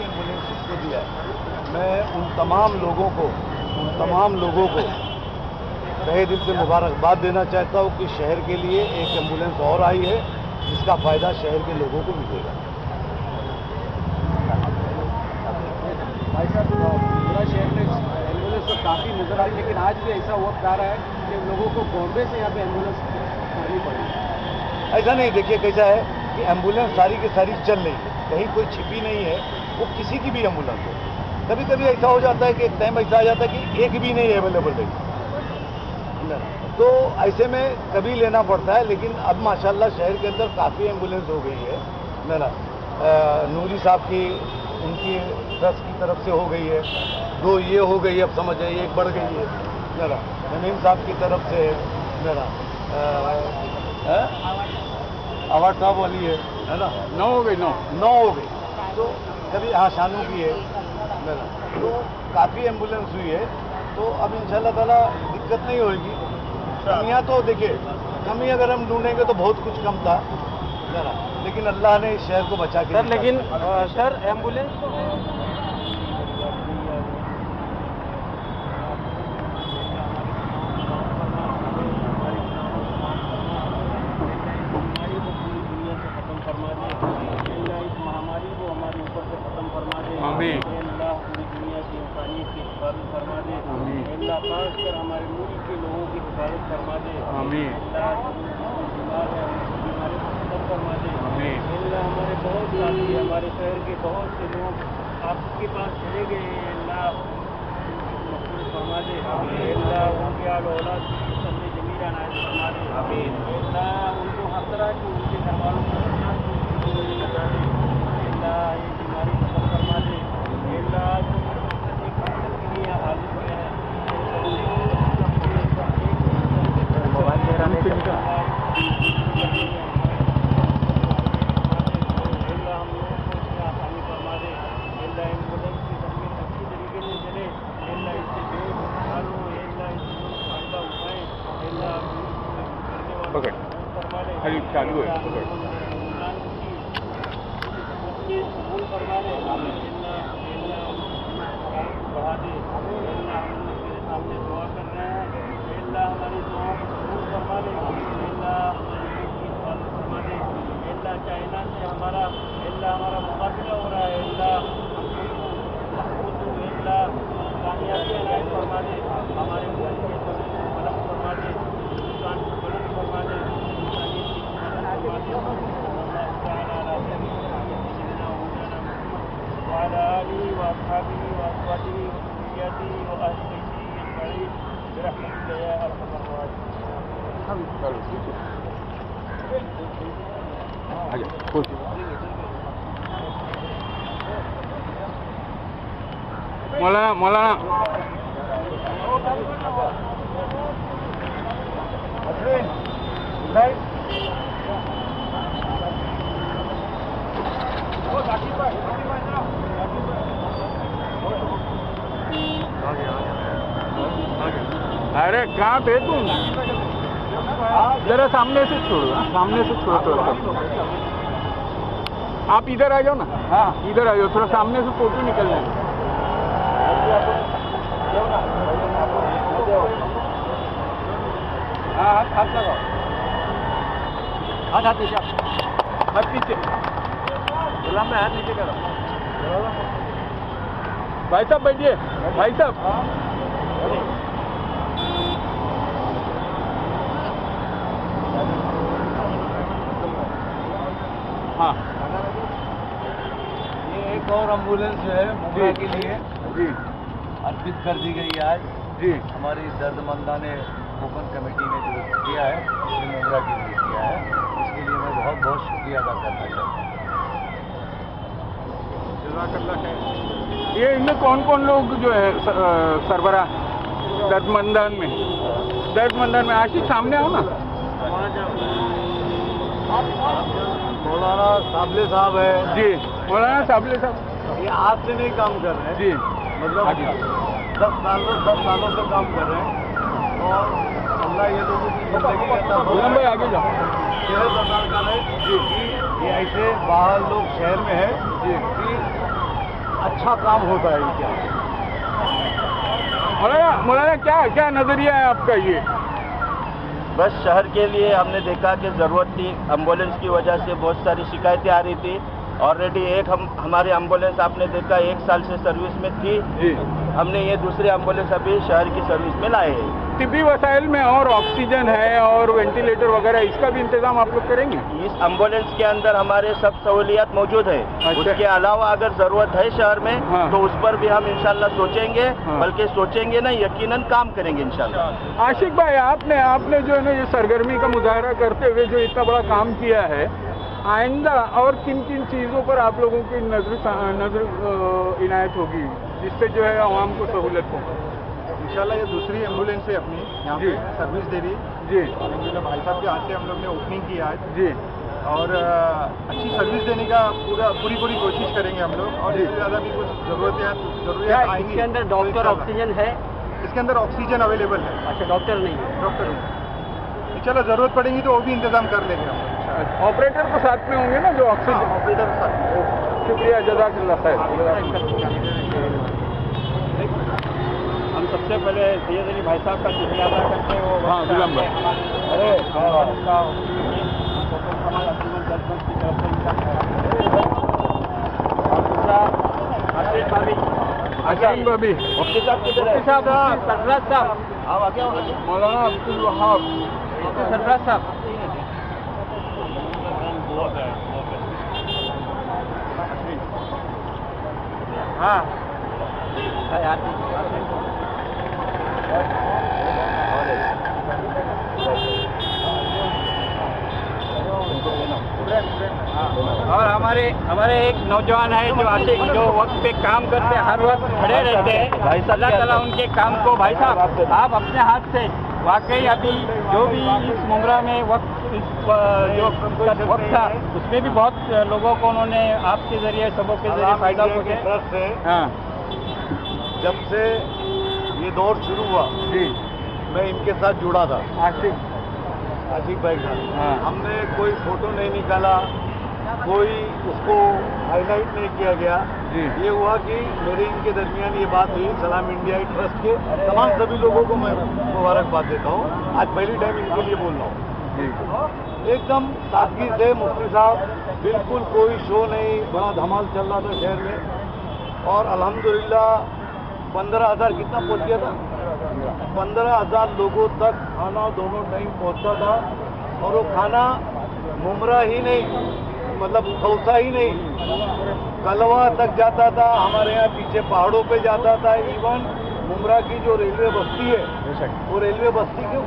Ambulance इसको दिया है। मैं उन तमाम लोगों को तहे दिल से मुबारकबाद देना चाहता हूँ कि शहर के लिए एक एम्बुलेंस और आई है जिसका फ़ायदा शहर के लोगों को मिलेगा। भाई साहब, पूरा शहर में एम्बुलेंस तो काफ़ी नज़र आई, लेकिन आज भी ऐसा वक्त आ रहा है कि लोगों को बॉम्बे से यहाँ पे एम्बुलेंस करनी पड़ी। ऐसा नहीं, देखिए कैसा है कि एम्बुलेंस सारी की सारी चल रही है, कहीं कोई छिपी नहीं है, वो किसी की भी एम्बुलेंस हो। कभी कभी ऐसा हो जाता है कि एक टाइम ऐसा आ जाता है कि एक भी नहीं अवेलेबल रही, तो ऐसे में कभी लेना पड़ता है। लेकिन अब माशाल्लाह शहर के अंदर काफ़ी एम्बुलेंस हो गई है ना। नूरी साहब की उनकी ट्रस्ट की तरफ से हो गई है, 2 ये हो गई, अब समझ जाइए 1 बढ़ गई है मेरा। नमीम साहब की तरफ से मेरा आवाज साहब वाली है ना, 9 हो गई। 9 हो गई। तो कभी हाँ शानू की है मेरा, तो काफ़ी एम्बुलेंस हुई है। तो अब इंशाल्लाह ताला दिक्कत नहीं होगी। कमियाँ तो देखिए, कमी अगर हम ढूंढेंगे तो बहुत कुछ कम था मेरा, लेकिन अल्लाह ने इस शहर को बचा के सर, लेकिन सर एम्बुलेंस तो आमीन। अल्लाह पूरी दुनिया की इंसानियत की हिफाजत फरमा दे। आमीन। अल्लाह खास कर हमारे मुल्क के लोगों की हिफाजत फरमा दे। आमीन। अल्लाह बीमार है उनकी बीमारी को खत्म फरमा दे। आमीन। अल्लाह हमारे बहुत साथी हमारे शहर के बहुत से लोग आपके पास चले गए हैं, अल्लाह महफूज फरमा दे। अल्लाह उनके आल औलाद की सबने जमीरा नायत फरमा दे। अल्लाह उनको हर तरह की उनके घर वालों को बचा दे। अल्लाह ये बीमारी खत्म फरमा दे। अल्लाह एक मकसद के लिए हाजिर हुए हैं। मोबाइल दे रहा नहीं चलता। अल्लाह हम लोगों को इसमें आसानी फरमा दे। अल्लाह एम्बुलेंस की सर्विस अच्छी तरीके से चले। अल्लाह इससे बेहाल हो, अल्लाह इससे फायदा उठाएँ। अल्लाह करने वालों को फरमा दे। चालू है कबूल फरमा दे। बढ़ा दे। अल्लाह हम लोग तेरे सामने दुआ कर रहे हैं। अल्लाह हमारी दुआओं को कबूल फरमा दे। अल्लाह हमारी देश की हिफाजत फरमा दे। अल्लाह चाइना से हमारा मुकाबला हो रहा है, अल्लाह हमको महफूज हो। अल्लाह कामयाबी अनायत फरमा दे। हमारे मुल्क के सभी को बुलंद फरमा दे, हिंदुस्तान को बुलंद फरमा दे, इंसानियत की हिफाजत फरमा दे। अल्लाह ताला अला सय्यिदिना व मौलाना मुहम्मद व अला आलिहि व अस्हाबिहि व अज़वाजिहि व ज़ुर्रिय्यतिहि व अहलि बैतिहि अजमईन बिरहमतिक या अरहमर मौलाना मौलाना अरे कहाँ थे तुम? जरा सामने से छोड़ो, सामने से छोड़ो थोड़ा। आप इधर आ जाओ ना। हाँ, इधर आ जाओ, थोड़ा सामने से फोटो निकल जाए। हाँ, हाथ लगाओ। हाथ पीछे, हाथ पीछे। गुलाम में हाथ नीचे करो। भाई साहब बैठिए, भाई साहब। हाँ, ये एक और एम्बुलेंस जो है मुमरा के लिए जी अर्पित कर दी गई है आज। जी हमारी दर्दमंदा ने ओपन कमेटी ने जो किया है, ये मुमरा के लिए किया है, इसके लिए मैं बहुत बहुत शुक्रिया अदा करना चाहता हूँ। ये इनमें कौन कौन लोग जो है सरबराह दर्दमंदान में आशिक सामने आओ ना। मौलाना साबले साहब है जी, मौलाना साबले साहब ये आज से नहीं काम कर रहे हैं, जी मतलब आगे। 10 सालों से काम कर रहे हैं और अल्लाह ये लोगों की जिंदगी गुलाम भाई आगे जाओ। सेहत अदा करे जी कि ये ऐसे बाहर लोग शहर में है जी कि अच्छा काम होता है क्या। मौलाना क्या क्या नजरिया है आपका ये? बस शहर के लिए हमने देखा कि ज़रूरत थी, एम्बुलेंस की वजह से बहुत सारी शिकायतें आ रही थी। ऑलरेडी हमारी एम्बुलेंस आपने देखा 1 साल से सर्विस में थी, जी हमने ये दूसरी एम्बुलेंस अभी शहर की सर्विस में लाए हैं। तिब्बी वसाइल में और ऑक्सीजन है और वेंटिलेटर वगैरह, इसका भी इंतजाम आप लोग करेंगे? इस एम्बुलेंस के अंदर हमारे सब सहूलियात मौजूद है। अच्छा। उसके अलावा अगर ज़रूरत है शहर में हाँ। तो उस पर भी हम इंशाल्लाह सोचेंगे, हाँ। बल्कि सोचेंगे ना, यकीनन काम करेंगे इंशाल्लाह। आशिक भाई, आपने जो है ना ये सरगर्मी का मुजाहरा करते हुए जो इतना बड़ा काम किया है, आइंदा और किन किन चीज़ों पर आप लोगों की नजर इनायत होगी जिससे जो है आवाम को सहूलत हो? इंशाल्लाह ये दूसरी एम्बुलेंस है अपनी यहाँ जी। पे सर्विस दे रही जी है। भाई साहब के हाथ से हम लोग ने ओपनिंग की आज जी और अच्छी सर्विस देने का पूरी कोशिश करेंगे हम लोग। और इससे ज़्यादा भी कुछ ज़रूरियात आएंगी। इसके अंदर डॉक्टर ऑक्सीजन है? इसके अंदर ऑक्सीजन अवेलेबल है। अच्छा, डॉक्टर नहीं है? डॉक्टर चलो ज़रूरत पड़ेगी तो वो भी इंतजाम कर लेंगे हम। ऑपरेटर तो साथ में होंगे ना जो ऑक्सीजन? ऑपरेटर शुक्रिया, जज़ाकल्लाह खैर। हम सबसे पहले सैयद अली भाई साहब का शुक्रिया अदा करते हैं। वो हाँ, गुलाम भाई। अरे आसिम भाभी, मुफ्ती साहब किधर है? सरफराज साहब आप आगे आओ। मौलाना अब्दुल वहाब, सरफराज साहब हाँ और हमारे एक नौजवान है जो आशिक, जो वक्त पे काम करते हैं, हर वक्त खड़े रहते हैं। अल्लाह ताला उनके काम को, भाई साहब आप अपने हाथ से वाकई अभी जो भी इस मुमरा में जो वक्त था उसमें भी बहुत लोगों को उन्होंने आपके जरिए, सबों के जरिए फायदा पहुँचे। हाँ जब से ये दौर शुरू हुआ जी, मैं इनके साथ जुड़ा था, आशिक भाई का। हाँ। हमने कोई फोटो नहीं निकाला, कोई उसको हाईलाइट नहीं किया गया। जी। ये हुआ कि मेरे इनके दरमियान ये बात हुई। सलाम इंडिया ट्रस्ट के तमाम सभी लोगों को मैं मुबारकबाद देता हूँ। आज पहली टाइम इनके लिए बोल रहा हूँ। जी एकदम सादगी से मुफ्ती साहब, बिल्कुल कोई शो नहीं, बड़ा धमाल चल रहा था शहर में। और अल्हम्दुलिल्लाह 15,000 कितना पहुँच गया था? 15,000 लोगों तक खाना दोनों टाइम पहुँचता था। और वो खाना मुमरा ही नहीं, मतलब खौसा ही नहीं, कलवा तक जाता था। हमारे यहाँ पीछे पहाड़ों पे जाता था। इवन मुमरा की जो रेलवे बस्ती है, वो रेलवे बस्ती के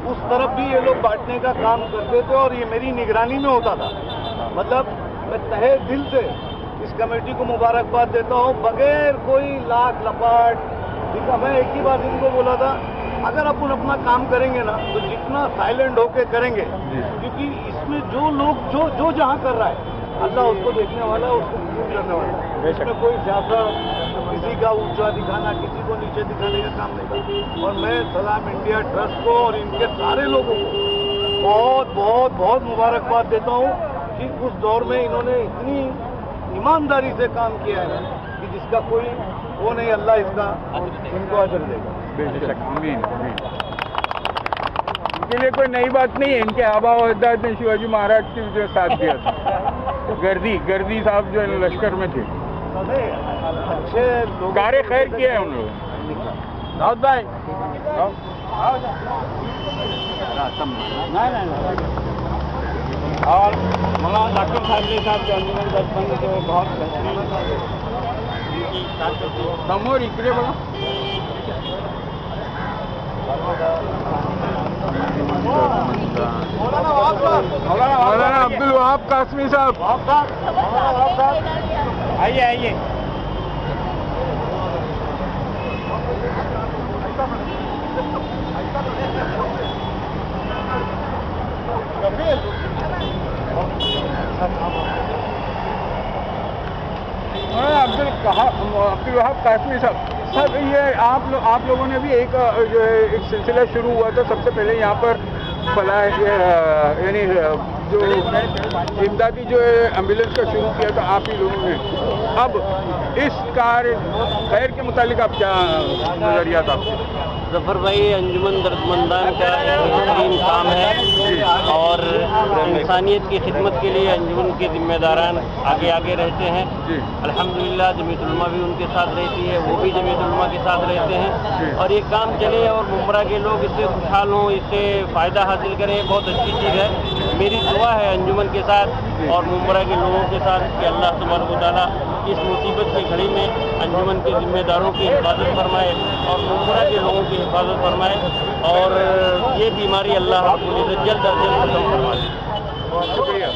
उस तरफ भी ये लोग बांटने का काम करते थे। और ये मेरी निगरानी में होता था। मतलब मैं तहे दिल से इस कमेटी को मुबारकबाद देता हूँ, बगैर कोई लाख लपाट दिखा। मैं एक ही बात इनको बोला था, अगर अपन अपना काम करेंगे ना तो जितना साइलेंट होके करेंगे, क्योंकि इसमें जो लोग जो जहाँ कर रहा है, अल्लाह उसको देखने वाला है, उसको कबूल करने वाला है। इसमें कोई ज्यादा किसी का ऊंचा दिखाना, किसी को नीचे दिखाने का काम नहीं करता। और मैं सलाम इंडिया ट्रस्ट को और इनके सारे लोगों को बहुत बहुत बहुत मुबारकबाद देता हूँ कि उस दौर में इन्होंने इतनी ईमानदारी से काम किया है कि जिसका कोई वो नहीं। अल्लाह इसका इनको अजर देगा। बेशक, आमीन आमीन। इनके लिए कोई नई बात नहीं है। इनके आबा और अजदाद ने शिवाजी महाराज की जो साथ दिया था। गर्दी साहब जो लश्कर में थे, अच्छे लोग कार्य खैर किया है उन लोगों ने। दाऊद भाई और मौलाना डॉक्टर साहब के अंजुमन दर्पण जो बहुत समोर इकडे बघा। मौलाना अब्दुल वहाब कासमी साहब, आइए कहा अब्दुल वहाब कासमी साहब, सर ये आप लोगों ने भी एक जो है एक सिलसिला शुरू हुआ था सबसे पहले यहाँ पर फलाह यानी जो इमदादी जो है एम्बुलेंस का शुरू किया था आप ही लोगों ने। अब इस कार्य खैर के मुतालिक आप क्या नजरियात आपके? जफर भाई, अंजुमन दर्दमंदान का एक बेहतरीन काम है और इंसानियत की खिदमत के लिए अंजुमन के जिम्मेदारान आगे आगे रहते हैं। अल्हम्दुलिल्लाह जमीयत उलमा भी उनके साथ रहती है, वो भी जमीयत उलमा के साथ रहते हैं और ये काम चले और मुमरा के लोग इससे खुशहाल हों, इससे फ़ायदा हासिल करें, बहुत अच्छी चीज़ है। मेरी दुआ है अंजुमन के साथ और मुमरा के लोगों के साथ कि अल्लाह सुब्हानहू व तआला इस मुसीबत की घड़ी में अंजुमन के जिम्मेदारों की हिफाजत फरमाए और मुमरा के लोगों की हिफाजत फरमाए और ये बीमारी अल्लाह रब्बुल इज़्ज़त जल्द अज जल्द खत्म फरमा दे। शुक्रिया।